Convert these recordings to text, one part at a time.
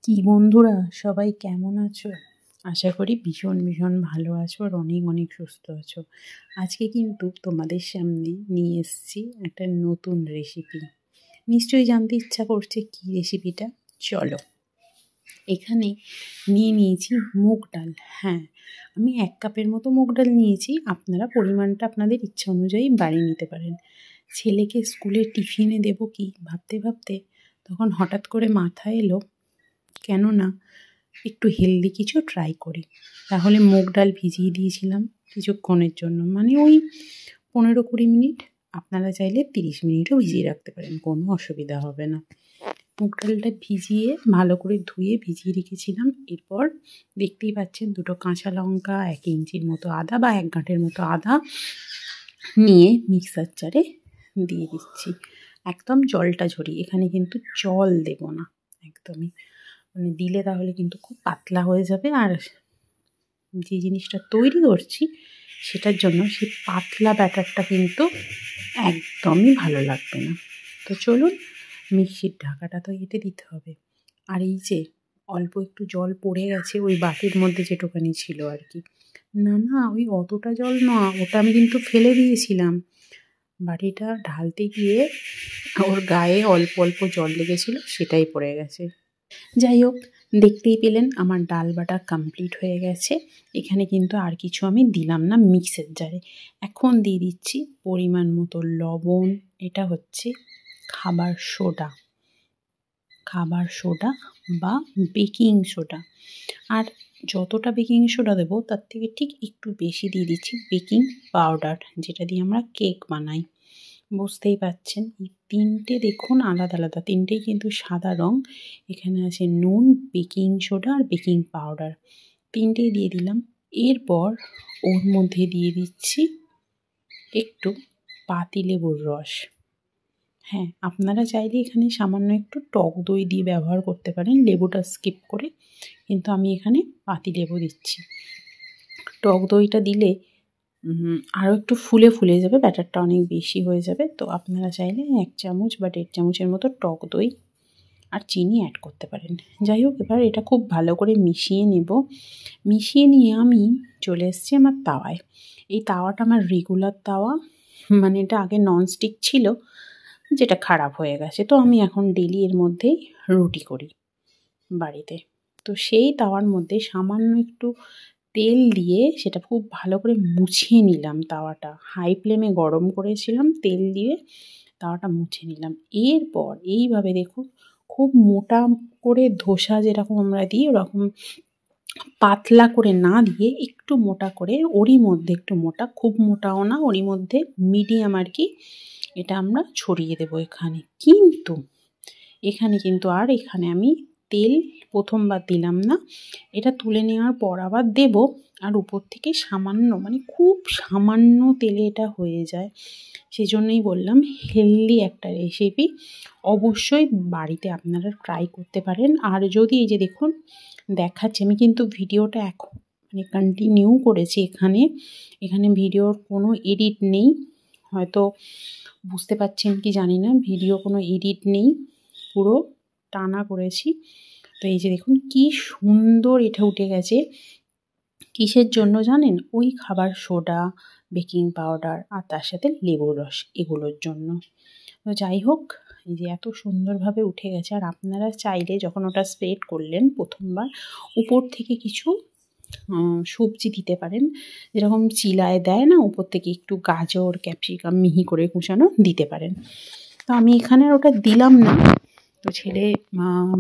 কি বন্ধুরা, সবাই কেমন আছো? আশা করি ভীষণ ভীষণ ভালো আছো আর অনেক অনেক সুস্থ আছো। আজকে কিন্তু তোমাদের সামনে নিয়ে এসেছি একটা নতুন রেসিপি। নিশ্চয়ই জানতে ইচ্ছা করছে কি রেসিপিটা। চলো, এখানে নিয়েছি মুগ ডাল। হ্যাঁ, আমি 1 কাপের মতো মুগ ডাল নিয়েছি। আপনারা পরিমাণটা আপনাদের ইচ্ছা অনুযায়ী বাড়িয়ে নিতে পারেন। ছেলেকে স্কুলে টিফিনে দেবো কি ভাবতে ভাবতে তখন হঠাৎ করে মাথায় এলো, কেন না একটু হেলদি কিছু ট্রাই করি। তাহলে মুগ ডাল ভিজিয়ে দিয়েছিলাম কিছুক্ষণের জন্য, মানে ওই 15-20 মিনিট। আপনারা চাইলে 30 মিনিটও ভিজিয়ে রাখতে পারেন, কোনো অসুবিধা হবে না। মুগ ডালটা ভিজিয়ে ভালো করে ধুয়ে ভিজিয়ে রেখেছিলাম। এরপর দেখতেই পাচ্ছেন 2টো কাঁচা লঙ্কা, 1 ইঞ্চির মতো আদা বা 1 গাঁটের মতো আদা নিয়ে মিক্সার জারে দিয়ে দিচ্ছি। একদম জলটা ঝরিয়ে, এখানে কিন্তু জল দেব না একদমই, মানে দিলে তাহলে কিন্তু খুব পাতলা হয়ে যাবে। আর যে জিনিসটা তৈরি করছি সেটার জন্য সেই পাতলা ব্যাটারটা কিন্তু একদমই ভালো লাগবে না। তো চলুন, মিক্সির ঢাকাটা তো এঁটে দিতে হবে। আর এই যে অল্প একটু জল পড়ে গেছে ওই বাটির মধ্যে যেটুখানি ছিল আর কি, না ওই অতটা জল না, ওটা আমি কিন্তু ফেলে দিয়েছিলাম। বাটিটা ঢালতে গিয়ে ওর গায়ে অল্প অল্প জল লেগেছিল, সেটাই পড়ে গেছে। যাই হোক, দেখতেই পেলেন আমার ডাল বাটা কমপ্লিট হয়ে গেছে। এখানে কিন্তু আর কিছু আমি দিলাম না মিক্সের জারে। এখন দিয়ে দিচ্ছি পরিমাণ মতো লবণ। এটা হচ্ছে খাবার সোডা বা বেকিং সোডা। আর যতটা বেকিং সোডা দেবো তার থেকে ঠিক একটু বেশি দিয়ে দিচ্ছি বেকিং পাউডার, যেটা দিয়ে আমরা কেক বানাই। বুঝতেই পাচ্ছেন এই 3টে দেখুন আলাদা আলাদা, 3টেই কিন্তু সাদা রং। এখানে আছে নুন, বেকিং সোডা আর বেকিং পাউডার, 3টেই দিয়ে দিলাম। এরপর ওর মধ্যে দিয়ে দিচ্ছি একটু পাতিলেবুর রস। হ্যাঁ, আপনারা চাইলে এখানে সামান্য একটু টক দই দিয়ে ব্যবহার করতে পারেন, লেবুটা স্কিপ করে, কিন্তু আমি এখানে পাতিলেবু দিচ্ছি। টক দইটা দিলে আরও একটু ফুলে যাবে, ব্যাটারটা অনেক বেশি হয়ে যাবে। তো আপনারা চাইলে 1 চামচ বা 1.5 চামচের মতো টক দই আর চিনি অ্যাড করতে পারেন। যাই হোক, এবার এটা খুব ভালো করে মিশিয়ে নেব। মিশিয়ে নিয়ে আমি চলে এসেছি আমার তাওয়ায়। এই তাওয়াটা আমার রেগুলার তাওয়া, মানে এটা আগে ননস্টিক ছিল, যেটা খারাপ হয়ে গেছে। তো আমি এখন ডেলি এর মধ্যেই রুটি করি বাড়িতে। তো সেই তাওয়ার মধ্যে সামান্য একটু তেল দিয়ে সেটা খুব ভালো করে মুছিয়ে নিলাম। তাওয়াটা হাই ফ্লেমে গরম করেছিলাম, তেল দিয়ে তাওয়াটা মুছে নিলাম। এরপর এইভাবে দেখুন, খুব মোটা করে ধোসা যেরকম আমরা দিই ওরকম পাতলা করে না দিয়ে একটু মোটা করে, ওরই মধ্যে একটু মোটা, খুব মোটাও না, ওরই মধ্যে মিডিয়াম আর কি, এটা আমরা ছড়িয়ে দেবো এখানে। কিন্তু এখানে আমি তেল প্রথমবার দিলাম না, এটা তুলে নেওয়ার পর আবার দেব। আর উপর থেকে সামান্য, মানে খুব সামান্য তেলে এটা হয়ে যায়। সেজন্যই বললাম হেলদি একটা রেসিপি, অবশ্যই বাড়িতে আপনারা ট্রাই করতে পারেন। আর যদি এই যে দেখুন দেখাচ্ছি, আমি কিন্তু ভিডিওটা এখন মানে কন্টিনিউ করেছি। এখানে ভিডিওর কোনো এডিট নেই, হয়তো বুঝতে পারছেন কি জানি না, ভিডিও কোনো এডিট নেই, পুরো টানা করেছি। তো এই যে দেখুন কি সুন্দর এটা উঠে গেছে। কিসের জন্য জানেন? ওই খাবার সোডা, বেকিং পাউডার আর তার সাথে লেবুর রস, এগুলোর জন্য। তো যাই হোক, এই যে এত সুন্দরভাবে উঠে গেছে। আর আপনারা চাইলে যখন ওটা স্প্রেড করলেন প্রথমবার, উপর থেকে কিছু সবজি দিতে পারেন, যেরকম চিলায় দেয় না, উপর থেকে একটু গাজর, ক্যাপসিকাম মিহি করে কুচানো দিতে পারেন। তো আমি এখানে আর ওটা দিলাম না। তো ছেলে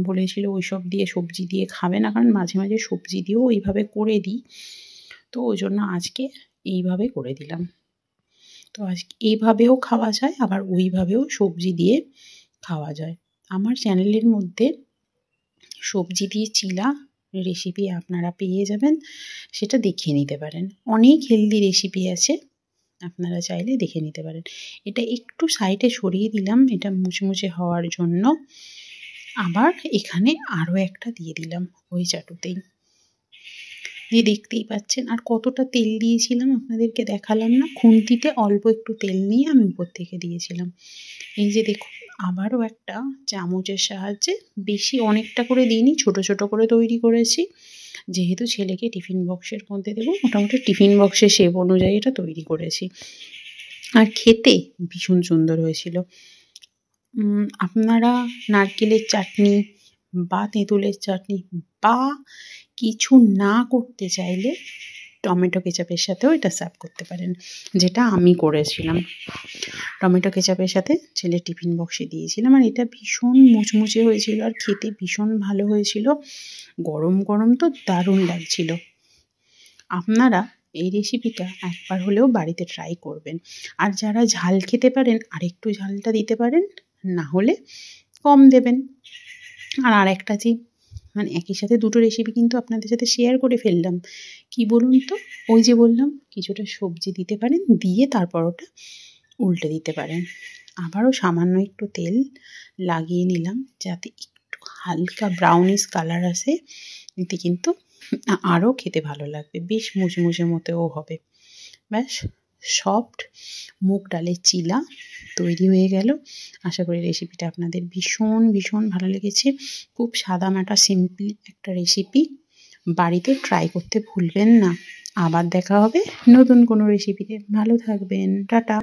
বলেছিল ওইসব দিয়ে সবজি দিয়ে খাবে না, কারণ মাঝে মাঝে সবজি দিয়েও এইভাবে করে দিই। তো ওই জন্য আজকে এইভাবে করে দিলাম। তো আজকে এইভাবেও খাওয়া যায়, আবার ওইভাবেও সবজি দিয়ে খাওয়া যায়। আমার চ্যানেলের মধ্যে সবজি দিয়ে চিলা রেসিপি আপনারা পেয়ে যাবেন, সেটা দেখে নিতে পারেন। অনেক হেলদি রেসিপি আছে, আপনারা চাইলে দেখে নিতে পারেন। এটা একটু সাইডে সরিয়ে দিলাম, এটা মুচমুচে হওয়ার জন্য। আবার এখানে আরও একটা দিয়ে দিলাম ওই চাটুতেই, যে দেখতেই পাচ্ছেন। আর কতটা তেল দিয়েছিলাম আপনাদেরকে দেখালাম না, খুন্তিতে অল্প একটু তেল নিয়ে আমি উপর থেকে দিয়েছিলাম। এই যে দেখুন আবারও একটা চামচের সাহায্যে, বেশি অনেকটা করে দিইনি, ছোট ছোট করে তৈরি করেছি, যেহেতু ছেলেকে টিফিন বক্সের মধ্যে দেবো, মোটামুটি টিফিন বক্সের শেপ অনুযায়ী এটা তৈরি করেছি। আর খেতে ভীষণ সুন্দর হয়েছিল। আপনারা নারকেলের চাটনি বা তেঁতুলের চাটনি বা কিছু না করতে চাইলে টমেটো কেচাপের সাথেও এটা সার্ভ করতে পারেন, যেটা আমি করেছিলাম। টমেটো কেচাপের সাথে ছেলের টিফিন বক্সে দিয়েছিলাম, আর এটা ভীষণ মুচমুচে হয়েছিল আর খেতে ভীষণ ভালো হয়েছিল। গরম গরম তো দারুণ লাগছিল। আপনারা এই রেসিপিটা একবার হলেও বাড়িতে ট্রাই করবেন। আর যারা ঝাল খেতে পারেন আরেকটু ঝালটা দিতে পারেন, না হলে কম দেবেন। আর আরেকটা যে মানে একই সাথে দুটো রেসিপি কিন্তু আপনাদের সাথে শেয়ার করে ফেললাম। কি বলুন তো, ওই যে বললাম কিছুটা সবজি দিতে পারেন, দিয়ে তারপর ওটা উল্টে দিতে পারেন। আবারও সামান্য একটু তেল লাগিয়ে নিলাম, যাতে একটু হালকা ব্রাউনিশ কালার আসে। এতে কিন্তু আরও খেতে ভালো লাগবে, বেশ মুচমুচে মতেও হবে। ব্যাস, সফট মুগ ডালের চিলা তৈরি হয়ে গেল। আশা করি রেসিপিটা আপনাদের ভীষণ ভীষণ ভালো লেগেছে। খুব সাদামাটা সিম্পল একটা রেসিপি, বাড়িতে ট্রাই করতে ভুলবেন না। আবার দেখা হবে নতুন কোনো রেসিপিতে। ভালো থাকবেন, টাটা।